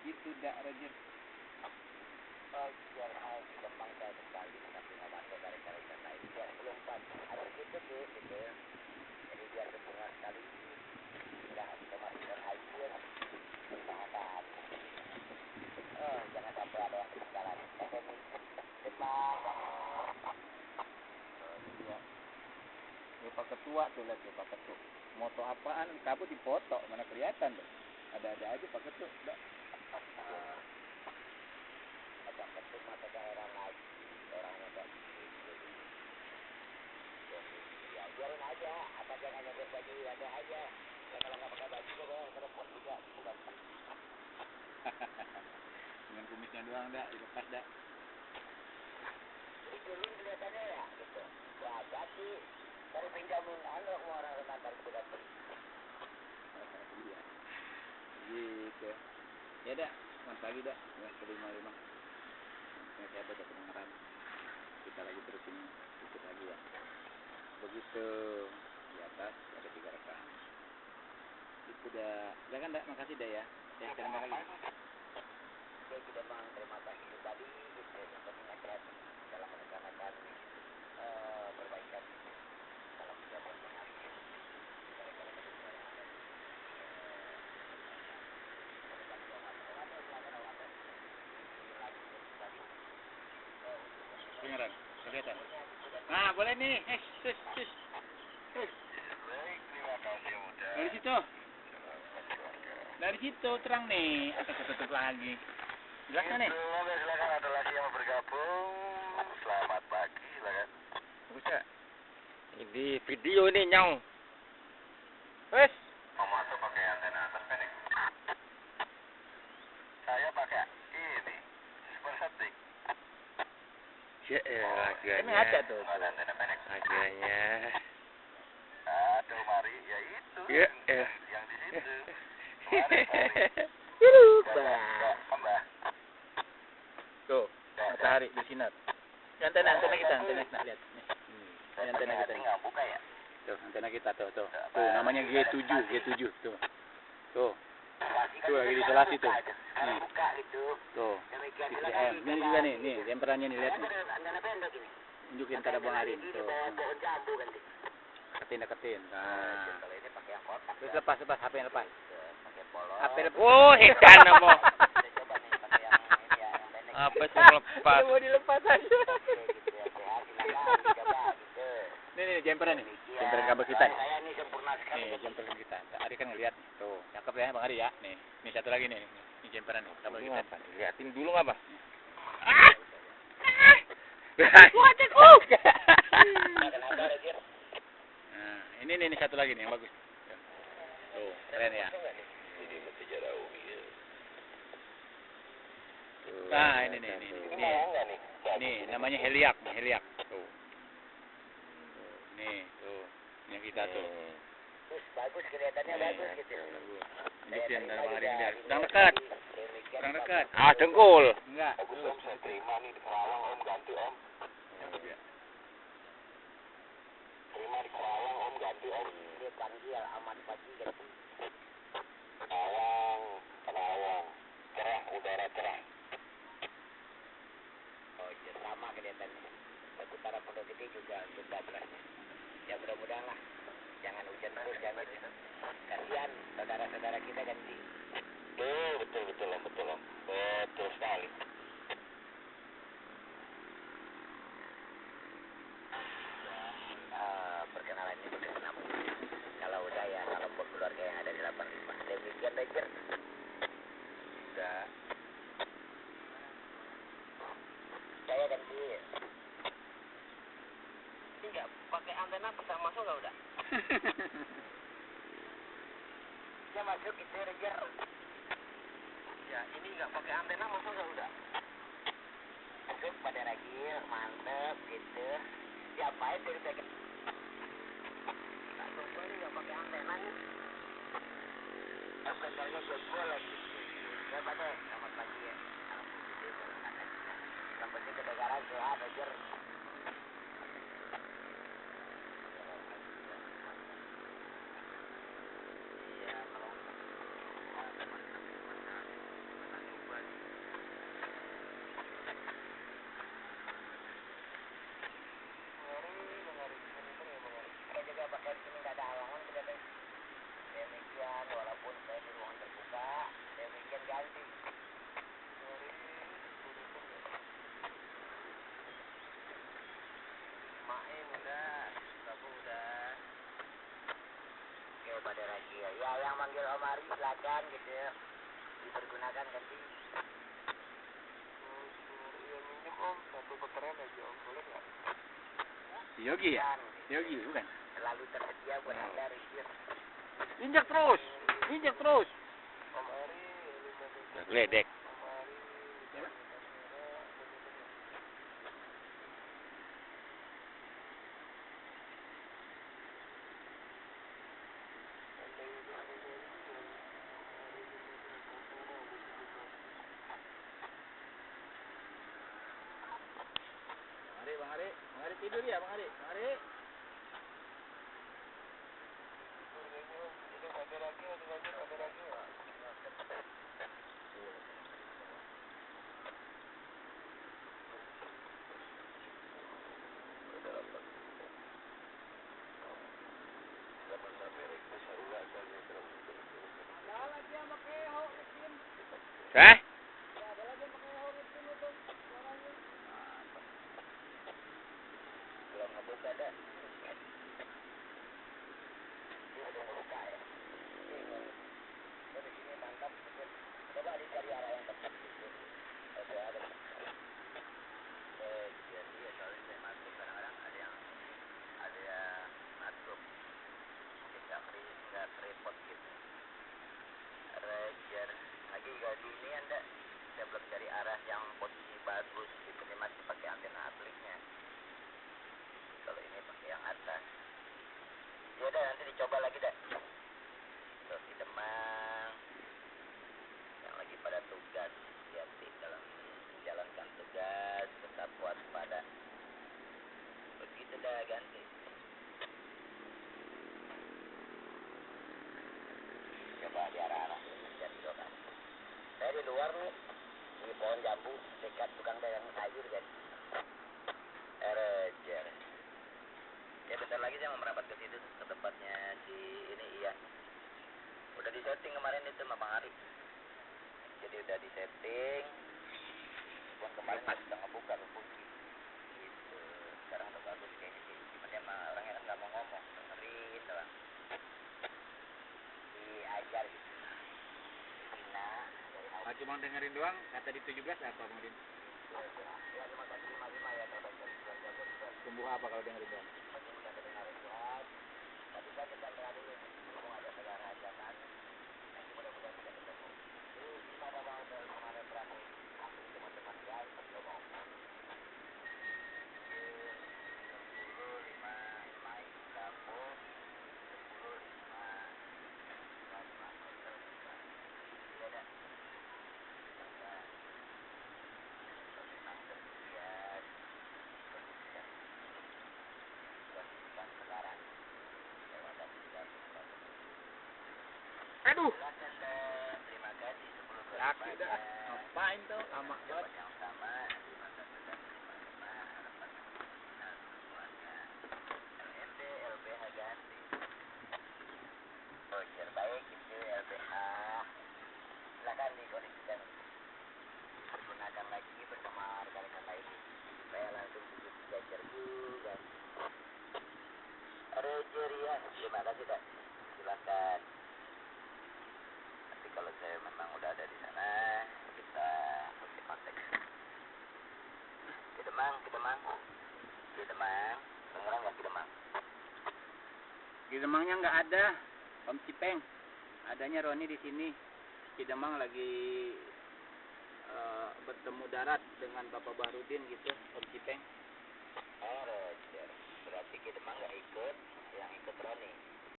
Itu dak Roger. Biar gampang saya sekali tapi nggak masuk gara-gara ikan lain. Biar belum pas harus gitu tuh gitu. Jadi biar berpengaruh sekali nggak kemasukan air usahakan. Jangan sampai ada yang ketinggalan. Sampai depan. Iya. Ya Pak Ketua tuh lihat tuh Pak Ketua. Moto apaan kabut dipoto mana kelihatan tuh. Ada aja Pak Ketua. Dak. Ada ketuk mata daerah lagi orangnya kayak gitu. Ya biarin aja, apa jangan nyebut baju ada aja. Ya kalau nggak pakai baju kok repot juga. Dengan kumisnya doang dak, dilepas dak. Itu lu kelihatannya ya gitu. Wah jadi baru pinjamin anak mau orang renang sudah beli. Iya. Gitu. Ya dak, selamat pagi dak. Ya 5:05. Saya ada kedengaran. Kita lagi terusin ikut lagi ya. Begitu di atas ada 3 rekan. Itu udah kan dak, makasih dah ya. Saya terima lagi. Saya juga bang terima kasih tadi gitu. Yang penting aja dalam menekan perbaikan dalam kegiatan hari ini. Dengaran, kelihatan. Nah, boleh nih. Baik, terima kasih muda. Dari situ. Dari situ terang nih. Atau ketutup lagi. Jelasnya nih. Silakan ada lagi yang mau bergabung. Selamat pagi, silakan. Bisa. Ini video ini nyong. Wes. Mau masuk pakai antena atas pendek. Saya pakai ini super stick. Ya Ini ada tuh. Ada antena pendek. Harganya. Aduh, mari ya itu. Ya, yang di situ. Mari. Mbak. Tuh, matahari bersinar. Antena kita lihat. Nih. Antena kita. Nggak buka ya? Tuh, antena kita tuh. Tuh, namanya G7 tuh. Tuh. Tuh lagi disolasi tuh. Nih. Buka gitu. Tuh. Ini juga nih, jemperannya nih lihat nih. Antena pendek ini. Tunjukin pada Bang Arin. Tuh. Pohon jambu kan. Deketin. Nah. Kalau ini pakai yang kotak. Terus lepas HP yang lepas. Pakai polos. HP lepas. Oh, edan mo. Coba nih pakai yang ini ya, yang pendek. Apa itu lepas? Mau dilepas aja. Gitu ya, silakan coba gitu. Nih jemperan nih. Jemperan kabel kita nih. Saya ini sempurna sekali. Nih, jemperan kita. Ari kan ngeliat nih. Tuh, cakep ya Bang Ari ya. Nih satu lagi nih. Ini jemperan nih kabel kita. Liatin dulu nggak, Bang? Nah, ini nih satu lagi nih yang bagus. Tuh, keren ya. Ini mesti jauh ya. Nah, ini nih. Nih, namanya heliak. Tuh. Nih, tuh. Yang kita tuh. Bagus kelihatannya bagus gitu. Tunjukin dan Bang Ari ngeliat. Kurang dekat. Ah, dengkul. Enggak. Bagus om, saya terima nih di Kerawang om, ganti om. Iya. Terima di Kerawang om, ganti om. Dia panggil aman pagi ganti. Kerawang. Cerah, udara cerah. Oh iya, sama kelihatannya. Utara Pondok Gede juga untuk 14-nya. Ya mudah-mudahan lah. Jangan hujan terus kan itu. Kasihan saudara-saudara kita ganti. Betul om. Betul sekali. Perkenalan ini ke-6. Kalau udah ya telepon keluarga yang ada di 85. Demikian Roger. Udah. Saya ganti. Ini nggak pakai antena bisa masuk nggak udah? Ya masuk gitu Roger. Ya ini nggak pakai antena masuk nggak udah? Masuk pada Ragil, mantep gitu. Siapain dari pakai? Tunggu ini nggak pakai antena nih. Bentarnya jebol lagi. Ya pada selamat pagi ya. Rambutnya kedengaran sehat Roger. Iya kalau ada lagi ya. Ya yang manggil Om Ari silakan gitu ya. Dipergunakan ganti. Iya minjem Om, 1 putaran aja Om, boleh nggak? Yogi ya? Kan, gitu. Yogi bukan? Selalu tersedia buat Anda review. Injak terus. Injak terus. Om Ari 5 meter. Ledek. Om Ari Ya. Bang Ari tidur ya, Bang Ari. Bang Ari. Ada lagi. Hah? Belum ngebuka dah. Ini udah ngebuka ya. Di sini mantap. Coba dicari arah yang tepat gitu. Ada. Jadi ya kalau saya masuk kadang-kadang ada yang masuk. Nggak repot gitu. Ranger. Lagi juga di ini Anda. Saya belum cari arah yang posisi bagus gitu. Ini masih pakai antena atliknya. Kalau ini pakai yang atas. Ya udah nanti dicoba lagi dah. Terus di Demang yang lagi pada tugas, hati-hati dalam menjalankan tugas, tetap waspada. Begitu dah ganti. Coba di arah-arah ini jadi doang. Saya di luar nih di pohon jambu dekat tukang dagang sayur kan. Ranger. Ya bentar lagi saya mau merapat ke situ ke tempatnya si ini iya. Udah di setting kemarin itu sama Bang Ari. Jadi udah di setting. Pun kemarin udah ngebuka berfungsi. Gitu. Sekarang udah bagus kayaknya sih. Cuman dia mah orangnya kan nggak mau ngomong, dengerin doang. Diajar gitu. Cina dari Ah, cuma dengerin doang, kata di 17 apa Bang Din? ya cuma kasih 55 ya terbaik dari keluarga berdua. Tumbuh apa kalau dengerin doang? Masih mudah kedengaran Tuhan. Tapi saya sedang berada di mau ada saudara hajatan. Nanti mudah-mudahan bisa ketemu. Ini gimana Bang Obel kemarin berani aku teman-teman guys ngomong. 65 Mai Kampung 65 meter. Iya dah. Memang terbias. Kondisikan sekarang. Lewatan sudah. Aduh, Silakan terima kasih 10 laki dah. Ngapain tuh? Lama banget. yang sama terima kasih dan 55 harapan keluarga LMB LBH ganti Roger baik itu LBH silakan dikondisikan pergunakan lagi bersama rekan-rekan lain saya langsung tutup jajar juga Roger ya terima kasih dah silakan nanti kalau saya memang udah ada di sana kita kontak Ki Demang beneran nggak Ki Demang Di Demangnya nggak ada, Om Cipeng. Adanya Roni di sini. Di Demang lagi bertemu darat dengan Bapak Bahrudin gitu, Om Cipeng. Roger berarti Ki Demang nggak ikut yang ikut Roni